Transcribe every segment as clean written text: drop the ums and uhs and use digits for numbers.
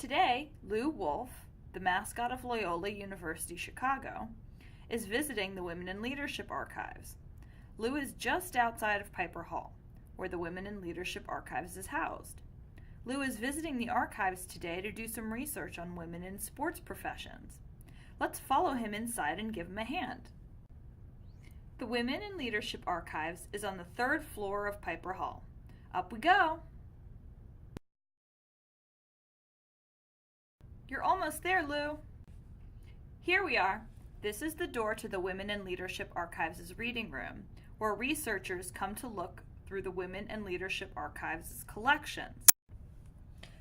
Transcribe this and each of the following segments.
Today, Lou Wolf, the mascot of Loyola University Chicago, is visiting the Women in Leadership Archives. Lou is just outside of Piper Hall, where the Women in Leadership Archives is housed. Lou is visiting the archives today to do some research on women in sports professions. Let's follow him inside and give him a hand. The Women in Leadership Archives is on the third floor of Piper Hall. Up we go! You're almost there, Lou. Here we are. This is the door to the Women in Leadership Archives' reading room, where researchers come to look through the Women in Leadership Archives' collections.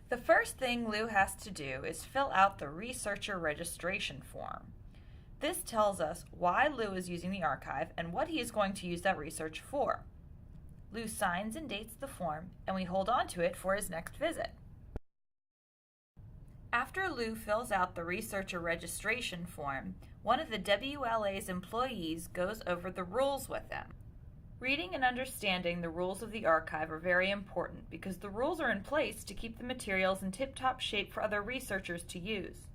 The first thing Lou has to do is fill out the researcher registration form. This tells us why Lou is using the archive and what he is going to use that research for. Lou signs and dates the form, and we hold on to it for his next visit. After Lou fills out the researcher registration form, one of the WLA's employees goes over the rules with him. Reading and understanding the rules of the archive are very important because the rules are in place to keep the materials in tip-top shape for other researchers to use.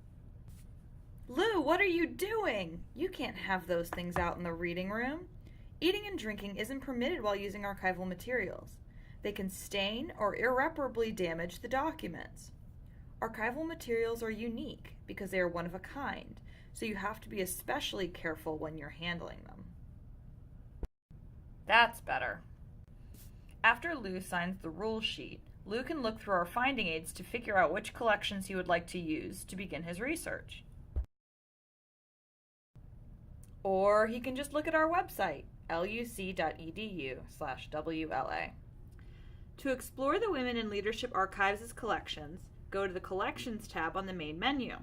Lou, what are you doing? You can't have those things out in the reading room. Eating and drinking isn't permitted while using archival materials. They can stain or irreparably damage the documents. Archival materials are unique because they are one of a kind, so you have to be especially careful when you're handling them. That's better. After Lou signs the rule sheet, Lou can look through our finding aids to figure out which collections he would like to use to begin his research. Or he can just look at our website, luc.edu/WLA. To explore the Women in Leadership Archives' collections, go to the Collections tab on the main menu.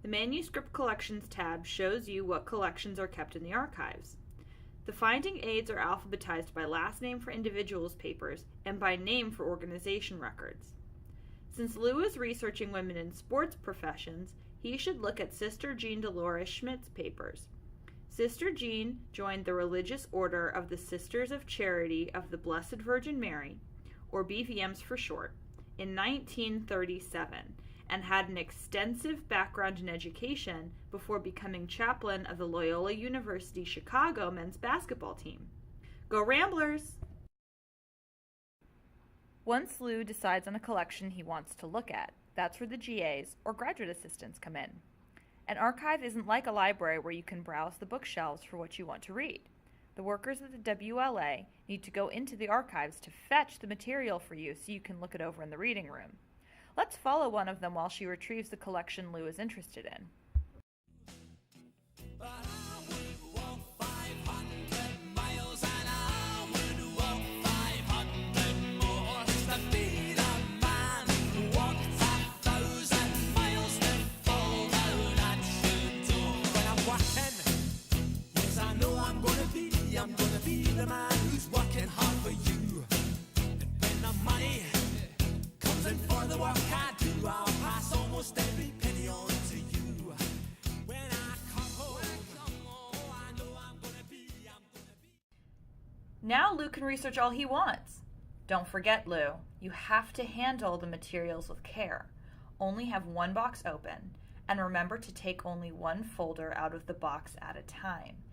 The Manuscript Collections tab shows you what collections are kept in the archives. The finding aids are alphabetized by last name for individuals' papers and by name for organization records. Since Lou is researching women in sports professions, he should look at Sister Jean Dolores Schmidt's papers. Sister Jean joined the Religious Order of the Sisters of Charity of the Blessed Virgin Mary, or BVMs for short, in 1937 and had an extensive background in education before becoming chaplain of the Loyola University Chicago men's basketball team. Go Ramblers! Once Lou decides on a collection he wants to look at, that's where the GAs, or graduate assistants, come in. An archive isn't like a library where you can browse the bookshelves for what you want to read. The workers at the WLA need to go into the archives to fetch the material for you so you can look it over in the reading room. Let's follow one of them while she retrieves the collection Lou is interested in. I'm gonna be the man who's working hard for you. And when the money comes in for the work I do, I'll pass almost every penny on to you. When I come home, I know I'm gonna be. Now Lou can research all he wants. Don't forget, Lou, you have to handle the materials with care. Only have one box open, and remember to take only one folder out of the box at a time.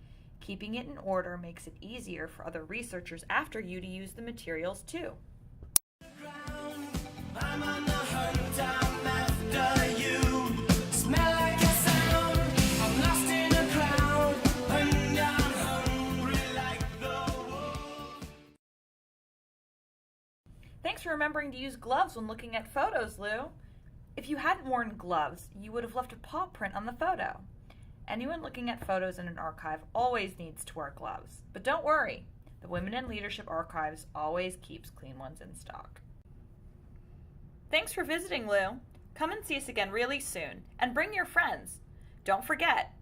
Keeping it in order makes it easier for other researchers after you to use the materials too. I'm on the hunt, I'm after you. Smell like a sound, I'm lost in a crowd, and I'm hungry like the wolf. Thanks for remembering to use gloves when looking at photos, Lou. If you hadn't worn gloves, you would have left a paw print on the photo. Anyone looking at photos in an archive always needs to wear gloves. But don't worry, the Women in Leadership Archives always keeps clean ones in stock. Thanks for visiting, Lou. Come and see us again really soon, and bring your friends. Don't forget,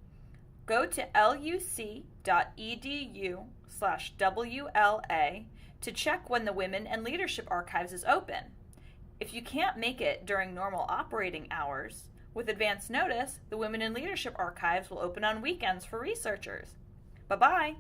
go to luc.edu/WLA to check when the Women in Leadership Archives is open. If you can't make it during normal operating hours, with advance notice, the Women in Leadership Archives will open on weekends for researchers. Bye-bye.